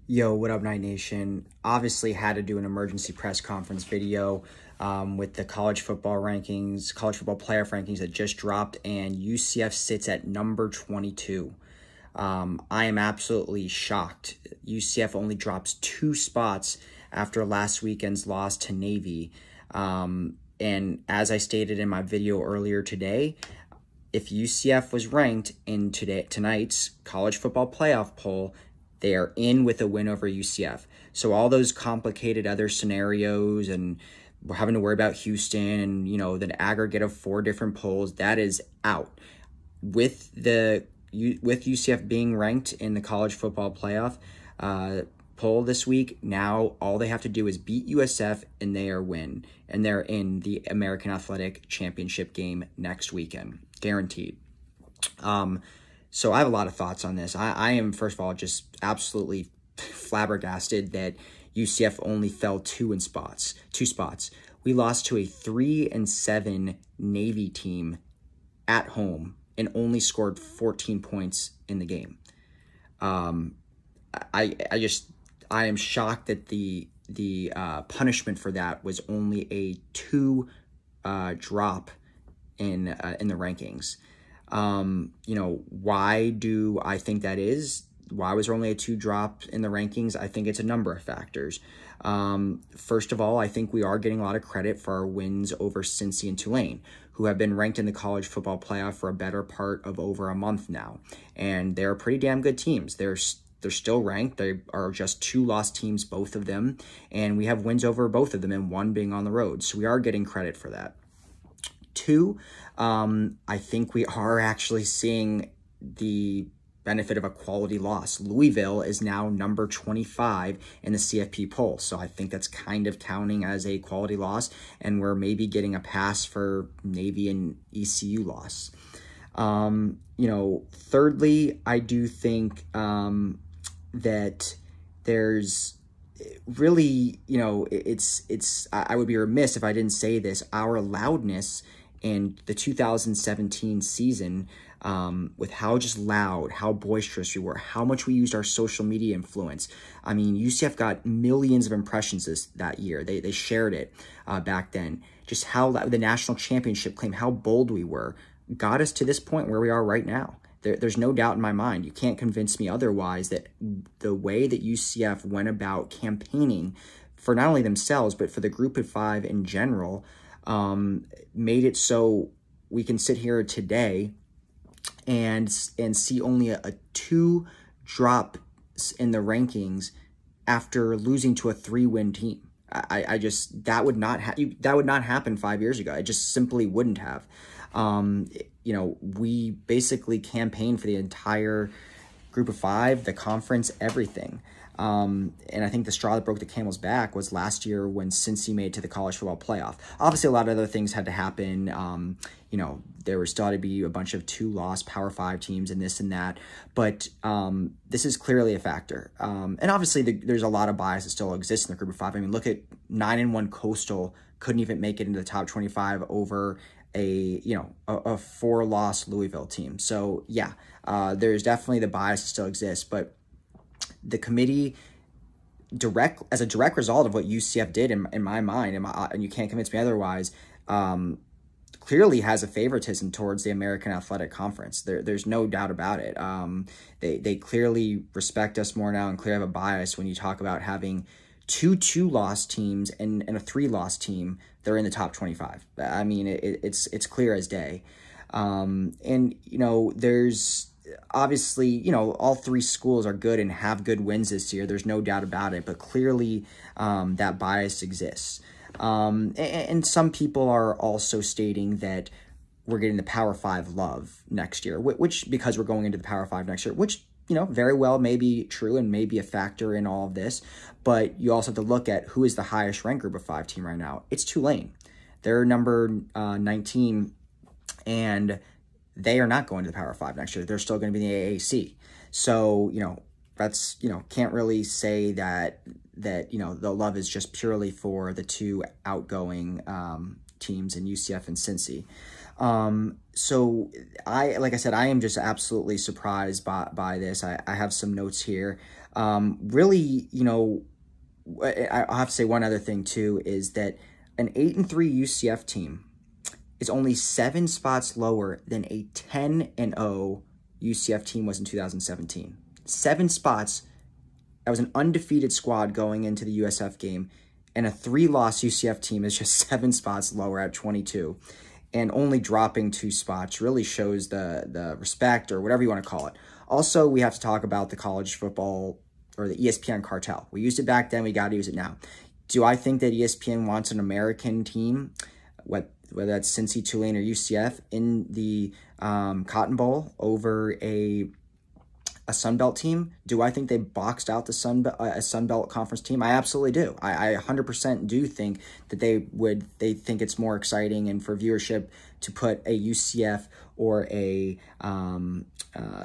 Yo, what up, Night Nation? Obviously had to do an emergency press conference video with the college football rankings, college football playoff rankings that just dropped, and UCF sits at number 22. I am absolutely shocked. UCF only drops 2 spots after last weekend's loss to Navy. And as I stated in my video earlier today, if UCF was ranked in tonight's college football playoff poll, they are in with a win over UCF. So all those complicated other scenarios and we're having to worry about Houston and, the aggregate of 4 different polls, that is out. With UCF being ranked in the college football playoff poll this week, now all they have to do is beat USF and they're in the American Athletic Championship game next weekend, guaranteed. So I have a lot of thoughts on this. I am, first of all, just absolutely flabbergasted that UCF only fell 2 spots. We lost to a 3-7 Navy team at home and only scored 14 points in the game. I am shocked that the punishment for that was only a 2 drop in the rankings. Why do I think that is? Why was there only a 2 drop in the rankings? I think it's a number of factors. First of all, I think we are getting a lot of credit for our wins over Cincy and Tulane, who have been ranked in the college football playoff for a better part of over a month now. And they're pretty damn good teams. They're still ranked. They are just 2 lost teams, both of them. And we have wins over both of them, and 1 being on the road. So we are getting credit for that. 2, I think we are actually seeing the benefit of a quality loss. Louisville is now number 25 in the CFP poll, so I think that's kind of counting as a quality loss, and we're maybe getting a pass for Navy and ECU loss. Thirdly, I do think that there's really, I would be remiss if I didn't say this, our loudness in the 2017 season, with how just loud, how boisterous we were, how much we used our social media influence. I mean, UCF got millions of impressions that year. They shared it back then. Just how the national championship claim, how bold we were, got us to this point where we are right now. There's no doubt in my mind. You can't convince me otherwise that the way that UCF went about campaigning for not only themselves, but for the group of 5 in general, made it so we can sit here today and see only a 2 drop in the rankings after losing to a 3-win team. I just, that would not happen 5 years ago. It just simply wouldn't have. We basically campaigned for the entire group of 5, the conference, everything. And I think the straw that broke the camel's back was last year when Cincy made it to the college football playoff. Obviously, a lot of other things had to happen. There was still to be a bunch of 2-loss Power 5 teams and this and that. But this is clearly a factor. And obviously, there's a lot of bias that still exists in the group of 5. I mean, look at 9-1 Coastal couldn't even make it into the top 25 over a 4-loss Louisville team. So, yeah, there's definitely the bias that still exists. But the committee, as a direct result of what UCF did, in my mind, and you can't convince me otherwise, clearly has a favoritism towards the American Athletic Conference. There's no doubt about it. They clearly respect us more now and clearly have a bias when you talk about having 2 2-loss teams and a 3-loss team. They're in the top 25. I mean, it's clear as day. There's obviously, all 3 schools are good and have good wins this year. There's no doubt about it, but clearly that bias exists. And some people are also stating that we're getting the Power 5 love next year, which because we're going into the Power 5 next year, which, very well may be true and may be a factor in all of this. But you also have to look at who is the highest ranked group of 5 team right now. It's Tulane. They're number 19, and they are not going to the Power 5 next year. They're still going to be in the AAC. So, that's, can't really say that the love is just purely for the 2 outgoing teams in UCF and Cincy. So like I said, I am just absolutely surprised by this. I have some notes here. Really, I'll have to say one other thing too, is that an 8-3 UCF team is only 7 spots lower than a 10-0 UCF team was in 2017. 7 spots. That was an undefeated squad going into the USF game, and a 3-loss UCF team is just 7 spots lower at 22. And only dropping 2 spots really shows the respect, or whatever you want to call it. Also, we have to talk about the college football, or the ESPN cartel. We used it back then. We got to use it now. Do I think that ESPN wants an American team, whether that's Cincy, Tulane, or UCF, in the Cotton Bowl over a Sun Belt team? Do I think they boxed out the Sun Belt Conference team? I absolutely do. I 100% do think that they think it's more exciting and for viewership to put a UCF or a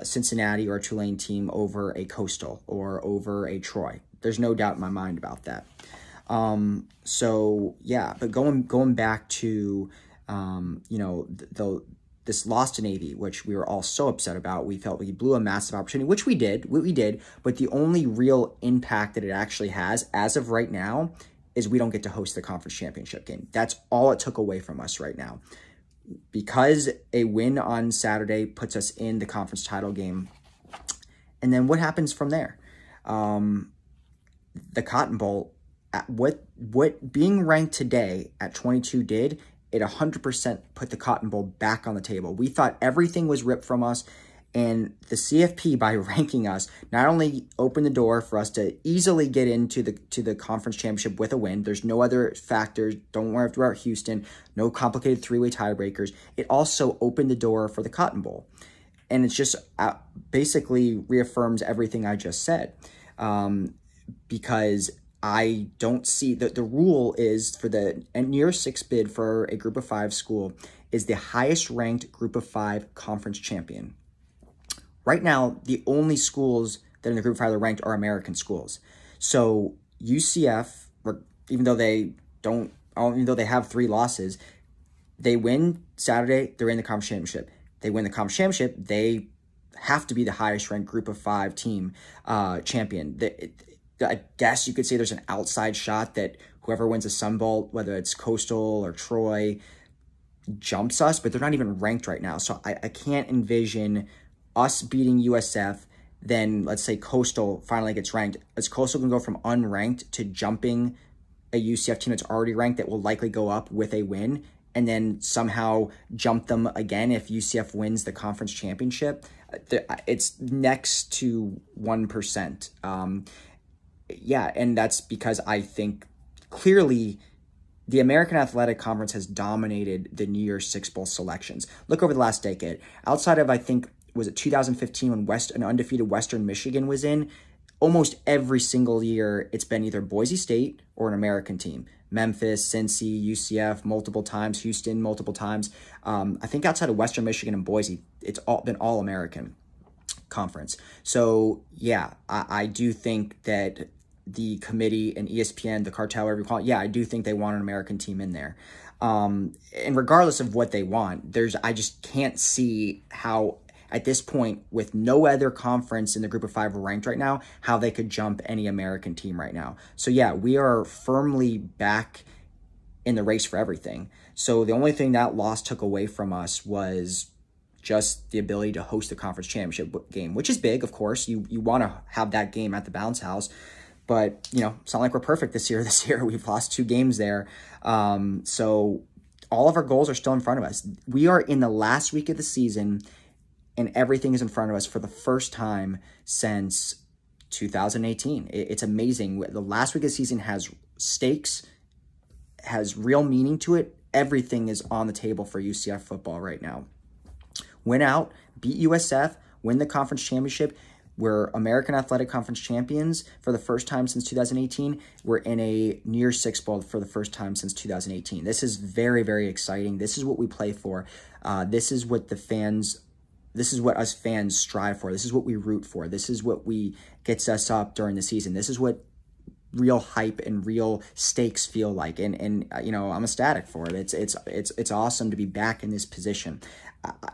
Cincinnati or a Tulane team over a Coastal or over a Troy. There's no doubt in my mind about that. So yeah, but going back to this loss to Navy, which we were all so upset about. We felt we blew a massive opportunity, which we did, but the only real impact that it actually has as of right now is we don't get to host the conference championship game. That's all it took away from us right now. Because a win on Saturday puts us in the conference title game. And then what happens from there? The Cotton Bowl, what being ranked today at 22 did, it 100% put the Cotton Bowl back on the table. We thought everything was ripped from us, and the CFP, by ranking us, not only opened the door for us to easily get into the conference championship with a win. There's no other factors. Don't worry about Houston. No complicated 3-way tiebreakers. It also opened the door for the Cotton Bowl, and it's just basically reaffirms everything I just said, because I don't see that the rule is for the near 6 bid for a group of 5 school is the highest ranked group of 5 conference champion. Right now, the only schools that are in the group of 5 that are ranked are American schools. So UCF, even though they have 3 losses, they win Saturday, they're in the conference championship. They win the conference championship, they have to be the highest ranked group of 5 team champion. I guess you could say there's an outside shot that whoever wins the Sun Bowl, whether it's Coastal or Troy, jumps us, but they're not even ranked right now. So I can't envision us beating USF, then let's say Coastal finally gets ranked. As Coastal can go from unranked to jumping a UCF team that's already ranked that will likely go up with a win, and then somehow jump them again if UCF wins the conference championship. It's next to 1%. Yeah, and that's because I think clearly the American Athletic Conference has dominated the New Year's Six Bowl selections. Look over the last decade. Outside of, I think, was it 2015 when an undefeated Western Michigan was in, almost every single year it's been either Boise State or an American team. Memphis, Cincy, UCF multiple times, Houston multiple times. I think outside of Western Michigan and Boise, it's been all American conference. So yeah, I do think that the committee and ESPN, the cartel, whatever you call it, yeah, I do think they want an American team in there. And regardless of what they want, I just can't see how, at this point, with no other conference in the group of 5 ranked right now, how they could jump any American team right now. So yeah, we are firmly back in the race for everything. So the only thing that loss took away from us was just the ability to host the conference championship game, which is big, of course. You want to have that game at the Bounce House. But, it's not like we're perfect this year. This year, we've lost 2 games there. So all of our goals are still in front of us. We are in the last week of the season, and everything is in front of us for the first time since 2018. It's amazing. The last week of the season has stakes, has real meaning to it. Everything is on the table for UCF football right now. Win out, beat USF, win the conference championship. We're American Athletic Conference champions for the first time since 2018. We're in a near 6 bowl for the first time since 2018. This is very, very exciting. This is what we play for. This is what us fans strive for. This is what we root for. This is what gets us up during the season. This is what real hype and real stakes feel like. And you know, I'm ecstatic for it. It's awesome to be back in this position.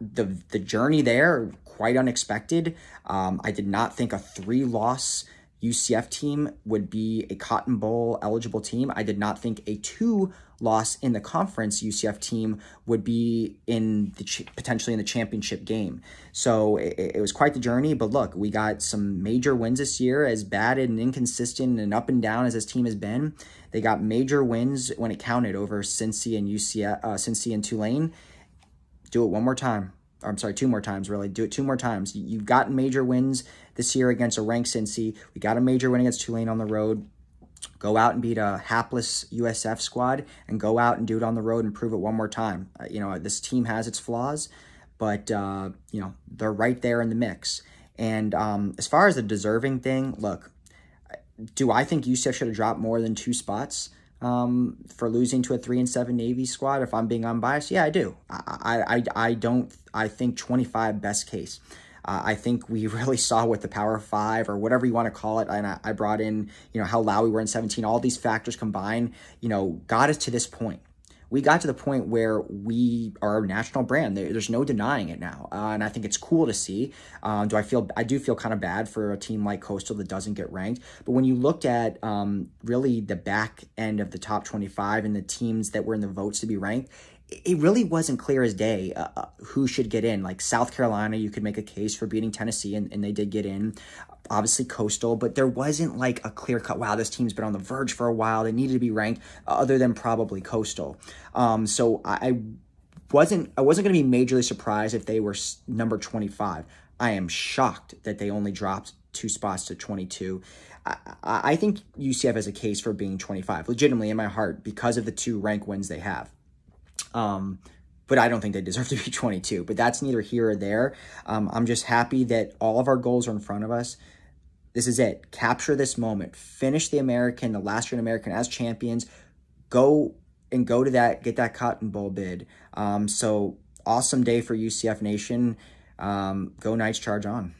The journey there, quite unexpected. I did not think a 3-loss UCF team would be a Cotton Bowl eligible team. I did not think a 2-loss in the conference UCF team would be in the potentially in the championship game. So it was quite the journey. But look, we got some major wins this year. As bad and inconsistent and up and down as this team has been, they got major wins when it counted over Cincy and Cincy and Tulane. Do it one more time. I'm sorry, 2 more times, really. Do it 2 more times. You've gotten major wins this year against a ranked Cincy. We got a major win against Tulane on the road. Go out and beat a hapless USF squad and go out and do it on the road and prove it one more time. You know, this team has its flaws, but, you know, they're right there in the mix. And as far as the deserving thing, look, do I think UCF should have dropped more than 2 spots? For losing to a 3-7 Navy squad, if I'm being unbiased? Yeah, I do. I think 25 best case. I think we really saw what the Power 5 or whatever you want to call it, and I brought in, you know, how loud we were in 17, all these factors combined, you know, got us to this point. We got to the point where we are a national brand. There's no denying it now, and I think it's cool to see. I do feel kind of bad for a team like Coastal that doesn't get ranked. But when you looked at really the back end of the top 25 and the teams that were in the votes to be ranked, it really wasn't clear as day who should get in. Like South Carolina, you could make a case for beating Tennessee, and they did get in. Obviously Coastal, but there wasn't like a clear cut, wow, this team's been on the verge for a while, they needed to be ranked, other than probably Coastal. So I wasn't going to be majorly surprised if they were number 25. I am shocked that they only dropped 2 spots to 22. I think UCF has a case for being 25, legitimately in my heart, because of the 2 rank wins they have. But I don't think they deserve to be 22, but that's neither here or there. I'm just happy that all of our goals are in front of us. This is it. Capture this moment. Finish the last year in American as champions. Go to that, get that Cotton Bowl bid. So awesome day for UCF Nation. Go Knights, charge on.